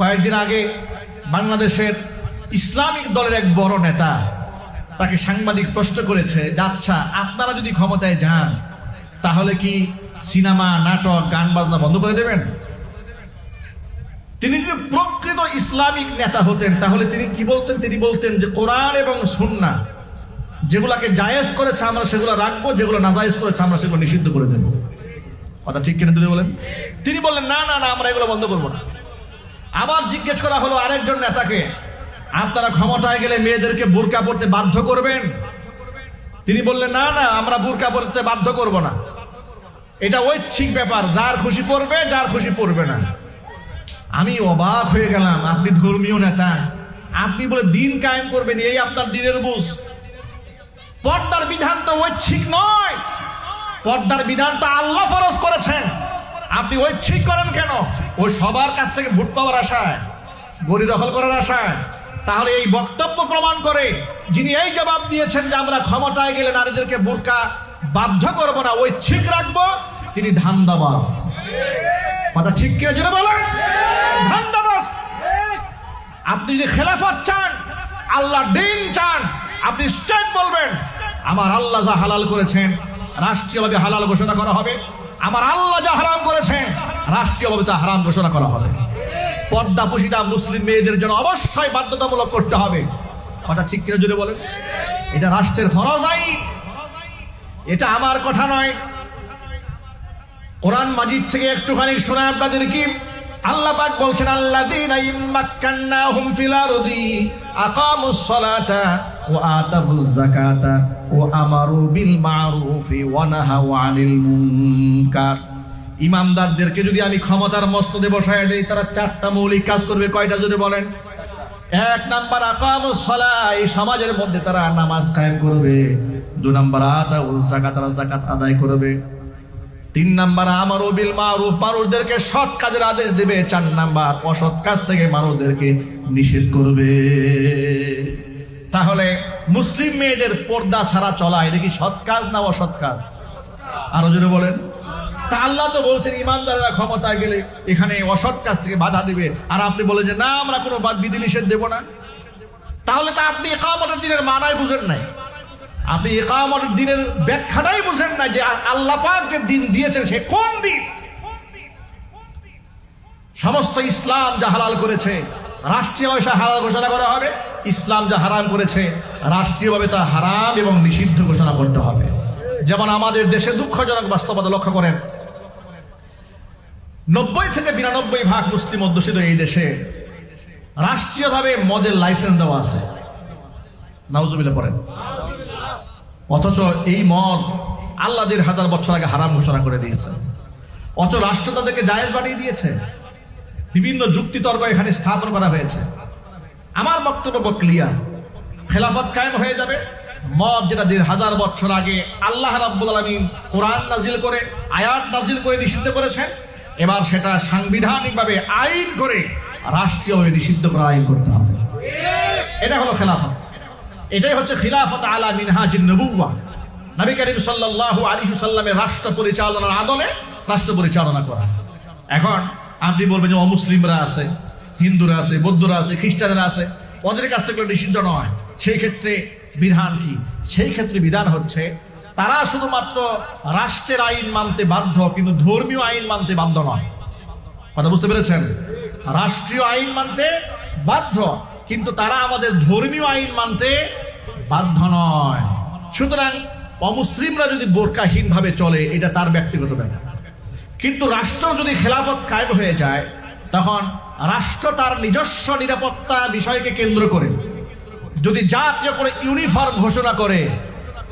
কয়েকদিন আগে বাংলাদেশের ইসলামিক দলের এক বড় নেতা, তাকে সাংবাদিক প্রশ্ন করেছে যে আচ্ছা, আপনারা যদি ক্ষমতায় যান তাহলে কি সিনেমা, নাটক, গান বাজনা বন্ধ করে দেবেন? তিনি যদি প্রকৃত ইসলামিক নেতা হতেন তাহলে তিনি কি বলতেন? তিনি বলতেন যে কোরআন এবং সুন্নাহ যেগুলাকে জায়েজ করেছে আমরা সেগুলো রাখবো, যেগুলো নাজায়েজ করেছে আমরা সেগুলো নিষিদ্ধ করে দেবো। কথা ঠিক কিনা তিনি বলেন? তিনি বললেন না না না, আমরা এগুলো বন্ধ করবো না। আবার জিজ্ঞেস করা হলো আরেকজন নেতাকে, আপনারা ক্ষমতায় গেলে মেয়েদেরকে বোরকা পরতে বাধ্য করবেন? তিনি বললেন না না, আমরা বোরকা পরতে বাধ্য করব না, এটা ঐচ্ছিক ব্যাপার, যার খুশি পড়বে, যার খুশি পড়বে না। আমি অবাক হয়ে গেলাম, আপনি ধর্মীয় নেতা, আপনি বলে দিন কায়েম করবেন, এই আপনার দিনের বুঝ? পর্দার বিধান তো ঐচ্ছিক নয়, পর্দার বিধান তো আল্লাহ ফরজ করেছেন, আপনি ঐচ্ছিক করেন কেন? ওই সবার কাছ থেকে ভোট পাওয়ার আশায়, গদি দখল করার আশায়? তাহলে এই বক্তব্য প্রমাণ করে যিনি এই জবাব দিয়েছেন যে আমরা ক্ষমতায় গেলে নারীদেরকে বোরকা বাধ্য করব না, ঐচ্ছিক রাখবো, তিনি ধান্দাবাজ। কথা ঠিক কিনা জোরে বলেন? ধান্দাবাজ। আপনি যদি খেলাফত চান, আল্লাহর দ্বীন চান, আপনি স্ট্রেট বলবেন আমার আল্লাহ যা হালাল করেছেন রাষ্ট্রীয়ভাবে হালাল ঘোষণা করা হবে, আমার আল্লাহ যা হারাম করেছেন রাষ্ট্রীয়ভাবে তা হারাম ঘোষণা করা হবে। পর্দা পুশিদা মুসলিম মেয়েদের জন্য অবশ্যই বাধ্যতামূলক করতে হবে। কথা ঠিক কিনা জোরে বলেন? এটা রাষ্ট্রের ফরজ আইন, এটা আমার কথা নয়। কোরআন মাজিদ থেকে একটুখানি শোনা আপনাদের কি আল্লাহ পাক বলছেন, আল্লাযীনা ইম্মাক্কান্নাহুম ফিল আরদি আকামুস সালাতা ওয়া আতাবুজ যাকাতা ওয়া আমারু বিল মা'রুফি ওয়া নাহাউ আনিল মুনকার। ইমানদারদেরকে যদি আমি ক্ষমতার মস্তদে বসায় দেই, তারা চারটা মৌলিক কাজ করবে। কয়টা যদি বলেন? এক নাম্বার আকামুস সালাহ, এই সমাজের মধ্যে তারা নামাজ কায়েম করবে। দুই নাম্বার আতাবুজ যাকাত, তারা যাকাত আদায় করবে। তিন নাম্বার আমারু বিল মা'রুফ, মানুষদেরকে সৎ কাজের আদেশ দিবে। চার নাম্বার অসৎ কাজ থেকে মানুষদেরকে নিষেধ করবে। তাহলে মুসলিম মেয়েদের পর্দা ছাড়া চলা, এটা কি সৎ কাজ না অসৎ কাজ? আরো জোরে বলেন। তা আল্লাহ তো বলছেন ইমানদাররা ক্ষমতায় গেলে এখানে অসৎ কাজ থেকে বাধা দিবে, আর আপনি বলে যে না আমরা কোনো বিধি নিষেধ দেব না। তাহলে তা আপনি ইকামতের দিনের মানায় বুঝেন নাই, আপনি ইকামতের দিনের ব্যাখ্যাটাই বুঝেন না, যে আল্লাহ পাক যে দিন দিয়েছেন সে কোন দিন। সমস্ত ইসলাম যা হালাল করেছে রাষ্ট্রীয়ভাবে হালাল ঘোষণা করা হবে, ইসলাম যা হারাম করেছে রাষ্ট্রীয়ভাবে তা হারাম এবং নিষিদ্ধ ঘোষণা করতে হবে। যেমন আমাদের দেশে দুঃখজনক বাস্তবতা লক্ষ্য করেন, 90 থেকে 92% মুসলিম অধ্যুষিত এই দেশে রাষ্ট্রীয়ভাবে মদের লাইসেন্স দেওয়া আছে। নাউজুবিল্লাহ পড়েন। অথচ এই মদ আল্লাহ 1000 বছর আগে হারাম ঘোষণা করে দিয়েছেন, অথচ রাষ্ট্র তাদেরকে জায়েজ বানিয়ে দিয়েছে। বিভিন্ন যুক্তি তর্ক এখানে স্থাপন করা হয়েছে। আমার বক্তব্য ক্লিয়ার, খেলাফত কায়েম হয়ে যাবে। মদ যেটা 1000 বছর আগে আল্লাহ রাব্বুল আলামিন কোরআন নাজিল করে, আয়াত নাজিল করে নিষিদ্ধ করেছেন, এবার সেটা সাংবিধানিকভাবে আইন করে রাষ্ট্রীয়ভাবে নিষিদ্ধ করার আইন করতে হবে। এটা হলো খেলাফত। এটাই হচ্ছে খিলাফত আলা মিনহাজিন নবুওয়াহ। নবী করিম সাল্লাল্লাহু আলাইহি ওয়াসাল্লামের রাষ্ট্র পরিচালনার আদলে রাষ্ট্র পরিচালনা করা। এখন আপনি বলবেন যে অমুসলিমরা আছে, হিন্দুরা আছে, বৌদ্ধরা আছে, খ্রিস্টানরা আছে, ওদের কাছ থেকে নিষিদ্ধ নয়। সেই ক্ষেত্রে বিধান কি? সেই ক্ষেত্রে বিধান হচ্ছে তারা শুধুমাত্র রাষ্ট্রের আইন মানতে বাধ্য, কিন্তু ধর্মীয় আইন মানতে বাধ্য নয়। কথা বুঝতে পেরেছেন? রাষ্ট্রীয় আইন মানতে বাধ্য, কিন্তু তারা আমাদের ধর্মীয় আইন মানতে বাধ্য নয়। সুতরাং অমুসলিমরা যদি বোরকাহীন ভাবে চলে এটা তার ব্যক্তিগত ব্যাপার, কিন্তু রাষ্ট্র যদি খেলাফত কায়েম হয়ে যায় তখন রাষ্ট্র তার নিজস্ব নিরাপত্তা বিষয়কে কেন্দ্র করে যদি জাতীয় করে ইউনিফর্ম ঘোষণা করে,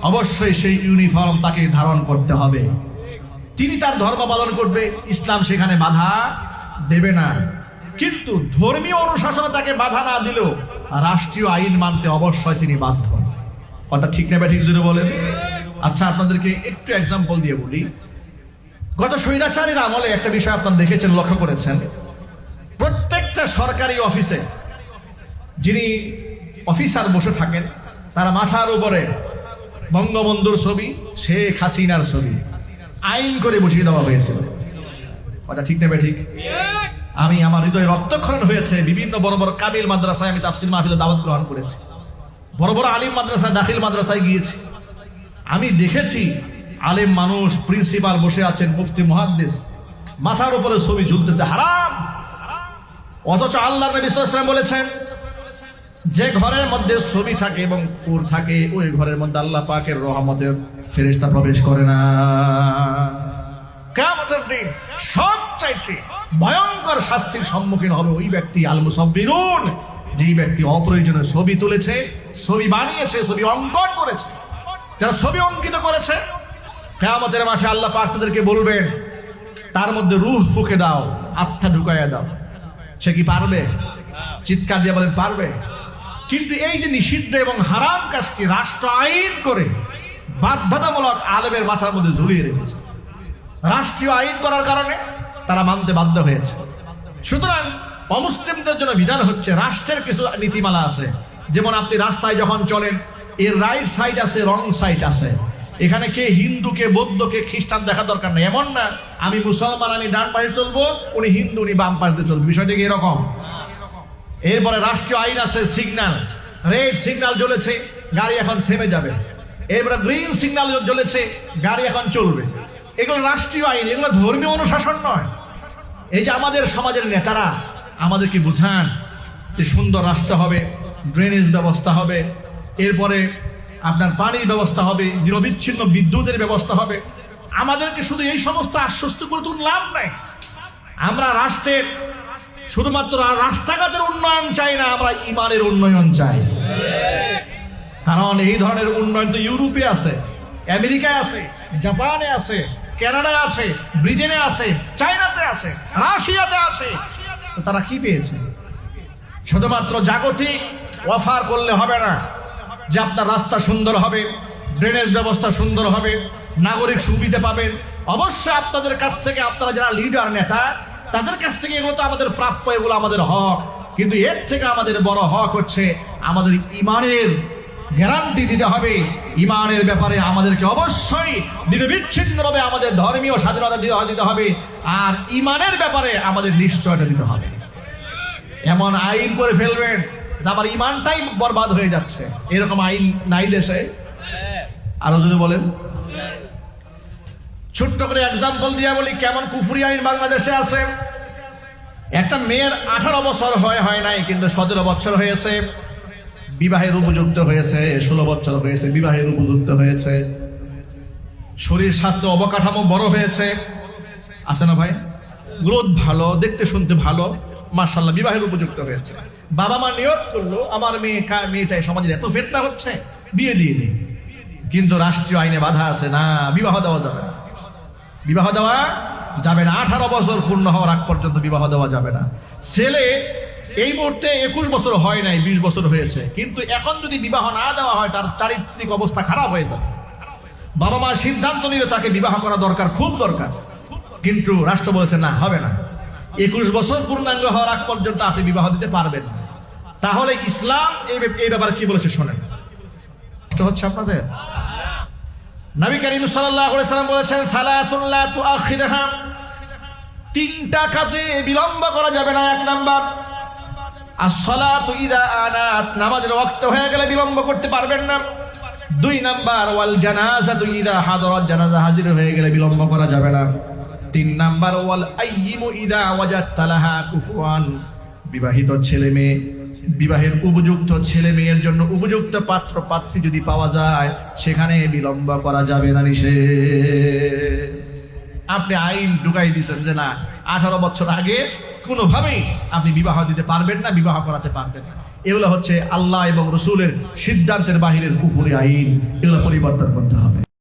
অবশ্যই সেই ইউনিফর্ম তাকে ধারণ করতে হবে। তিনি তার ধর্ম পালন করবে, ইসলাম সেখানে বাধা দেবে না। কিন্তু ধর্মীয় অনুশাসনে তাকে বাধা না দিলেও রাষ্ট্রীয় আইন মানতে অবশ্যই তিনি বাধ্য। কথা ঠিক নেবে ঠিক জুড়ে বলেন। আচ্ছা, আপনাদেরকে একটু এক্সাম্পল দিয়ে বলি। গত স্বৈরাচারীর আমলে একটা বিষয় আপনারা দেখেছেন, লক্ষ্য করেছেন, প্রত্যেকটা সরকারি অফিসে যিনি অফিসার বসে থাকেন তারা মাথার উপরে বঙ্গবন্ধুর ছবি, শেখ হাসিনার ছবি আইন করে বসিয়ে দেওয়া হয়েছিল। কথা ঠিক নেবে ঠিক? আমি আমার হৃদয়ে রক্তক্ষরণ হয়েছে। বিভিন্ন বড় বড় কাবিল মাদ্রাসায় আমি তাফসীর মাহফিলে দাওয়াত গ্রহণ করেছি, বড় বড় আলিম মাদ্রাসায়, দাখিল মাদ্রাসায় গিয়েছি। আমি দেখেছি আলেম মানুষ, প্রিন্সিপাল বসে আছেন, মুফতি মুহাদ্দিস, মাথার উপরে ছবি ঝুলতেছে, হারাম। অথচ আল্লাহর নবী সাল্লাল্লাহু আলাইহি ওয়াসাল্লাম বলেছেন, যে ঘরের মধ্যে ছবি থাকে এবং ফুল থাকে, ওই ঘরের মধ্যে আল্লাহ পাকের রহমতের ফেরেশতা প্রবেশ করে না। কিয়ামতের দিন সবচাইতে ভয়ঙ্কর শাস্তির সম্মুখীন হবে ওই ব্যক্তি, আল মুসাফফিরুন, যেই ব্যক্তি অপ্রয়োজনীয় ছবি তুলেছে, ছবি বানিয়েছে, ছবি অঙ্কন করেছে, যারা ছবি অঙ্কিত করেছে। কিয়ামতের মাঠে আল্লাহ পাক তাদেরকে বলবেন, তার মধ্যে রূহ ফুঁকে দাও, আত্মা ঢুকাইয়া দাও। সে কি পারবে? চিৎকার দিয়ে বলেন পারবে। কিন্তু এই যে নিষিদ্ধ এবং হারাম কাজটি রাষ্ট্র আইন করে বাধ্যতামূলক আলেমের মাথার মধ্যে ঝুলিয়ে রেখেছে। রাষ্ট্রীয় আইন করার কারণে তারা মানতে বাধ্য হয়েছে। সুতরাং অমুসলিমদের জন্য বিধান হচ্ছে, রাষ্ট্রের কিছু নীতিমালা আছে। যেমন আপনি রাস্তায় যখন চলেন, এর রাইট সাইড আছে, রং সাইড আছে। এখানে কে হিন্দু, কে বৌদ্ধ, কে খ্রিস্টান দেখা দরকার নেই। এমন না আমি মুসলমান, আমি ডান পাশে চলবো, উনি হিন্দু, উনি বাম পাশে চলবে, বিষয়টা কি এরকম? এরপরে রাষ্ট্রীয় আইন আছে, সিগন্যাল, রেড সিগন্যাল জ্বলেছে, গাড়ি এখন থেমে যাবে। এরপরে গ্রিন সিগন্যাল জ্বলেছে, গাড়ি এখন চলবে। এগুলো রাষ্ট্রীয় আইন, এগুলো ধর্মীয় অনুশাসন নয়। এই যে আমাদের সমাজের নেতারা আমাদেরকে বুঝান যে সুন্দর রাস্তা হবে, ড্রেনেজ ব্যবস্থা হবে, এরপরে আপনার পানির ব্যবস্থা হবে, নিরবিচ্ছিন্ন বিদ্যুতের ব্যবস্থা হবে। আমাদেরকে শুধু এই সমস্ত আশ্বস্ত করে তো লাভ নাই। আমরা রাষ্ট্রের শুধুমাত্র রাস্তাঘাটের উন্নয়ন চাই না, আমরা ইমানের উন্নয়ন চাই। কারণ এই ধরনের উন্নয়ন তো ইউরোপে আছে, আমেরিকায় আছে, জাপানে আছে, কানাডায় আছে, ব্রিটেনে আছে, চায়নাতে আছে, রাশিয়াতে আছে। তারা কি পেয়েছে? শুধুমাত্র জাগতিক অফার করলে হবে না যে আপনার রাস্তা সুন্দর হবে, ড্রেনেজ ব্যবস্থা সুন্দর হবে, নাগরিক সুবিধা পাবেন। অবশ্যই আপনাদের কাছ থেকে, আপনারা যারা লিডার, নেতা, তাদের কাছ থেকে এগুলো তো আমাদের প্রাপ্য, এগুলো আমাদের হক। কিন্তু এর থেকে আমাদের বড় হক হচ্ছে আমাদের ইমানের গ্যারান্টি দিতে হবে। ইমানের ব্যাপারে আমাদেরকে অবশ্যই নিরবিচ্ছিন্নভাবে আমাদের ধর্মীয় স্বাধীনতা দিতে হবে, আর ইমানের ব্যাপারে আমাদের নিশ্চয়তা দিতে হবে। এমন আইন করে ফেলবেন যে আমার ইমানটাই বরবাদ হয়ে যাচ্ছে, এরকম আইন নাই দেশে? আরো যদি বলেন। ছোট্ট করে এক্সাম্পল দিয়ে বলি কেমন কুফরি আইন বাংলাদেশে আছে। একটা মেয়ের 18 বছর হয় নাই, কিন্তু 17 বছর হয়েছে, বিবাহের উপযুক্ত হয়েছে, 16 বছর হয়েছে, বিবাহের উপযুক্ত হয়েছে, শরীর স্বাস্থ্য অবকাঠামো বড় হয়েছে, আছে না ভাই? গ্রোথ ভালো, দেখতে শুনতে ভালো, মাশাআল্লাহ, বিবাহের উপযুক্ত হয়েছে। বাবা মা নিয়ত করলো, আমার মেয়েটাই সমাজের এত ফিতনা হচ্ছে, বিয়ে দিয়ে দিই। কিন্তু রাষ্ট্রীয় আইনে বাধা আছে, না, বিবাহ দেওয়া যাবে না, বিবাহ দেওয়া যাবে না। 18 বছর পূর্ণ হওয়ার আগ পর্যন্ত বিবাহ দেওয়া যাবে না। ছেলে এই মুহূর্তে 21 বছর হয় নাই, 20 বছর হয়েছে, কিন্তু এখন যদি বিবাহ না দেওয়া হয় তার চারিত্রিক অবস্থা খারাপ হয়ে যাবে। বাবা মা সিদ্ধান্ত নিলে তাকে বিবাহ করা দরকার, খুব দরকার, কিন্তু রাষ্ট্র বলেছে না, হবে না। 21 বছর পূর্ণাঙ্গ হওয়ার আগ পর্যন্ত আপনি বিবাহ দিতে পারবেন না। তাহলে ইসলাম এই ব্যাপারে কি বলেছে শোনেন। হচ্ছে আপনাদের নবী করিম সাল্লাল্লাহু আলাইহি ওয়াসাল্লাম বলেছেন, সালাসুন লা তুআখিরহা, 3টা কাজে বিলম্ব করা যাবে না। 1 নাম্বার as-সালাতু ইযা আনাত, নামাজের ওয়াক্ত হয়ে গেলে বিলম্ব করতে পারবেন না। 2 নাম্বার ওয়াল জানাজাতু ইযা হাদারাত, জানাজা হাজির হয়ে গেলে বিলম্ব করা যাবে না। 3 নাম্বার ওয়াল আইয়িমু ইযা ওয়াজাদতা লাহা কুফুয়ান, বিবাহিত ছেলে মেয়ে, বিবাহের উপযুক্ত ছেলে মেয়ের জন্য উপযুক্ত পাত্র পাত্রী যদি পাওয়া যায়, সেখানে বিলম্ব করা যাবে না, নিষেধ। আপনি আইন ঢুকাই দিয়েছেন যে না, 18 বছর আগে কোনোভাবেই আপনি বিবাহ দিতে পারবেন না, বিবাহ করাতে পারবেন না। এগুলো হচ্ছে আল্লাহ এবং রসুলের সিদ্ধান্তের বাহিরের কুফরি আইন, এগুলো পরিবর্তন করতে হবে।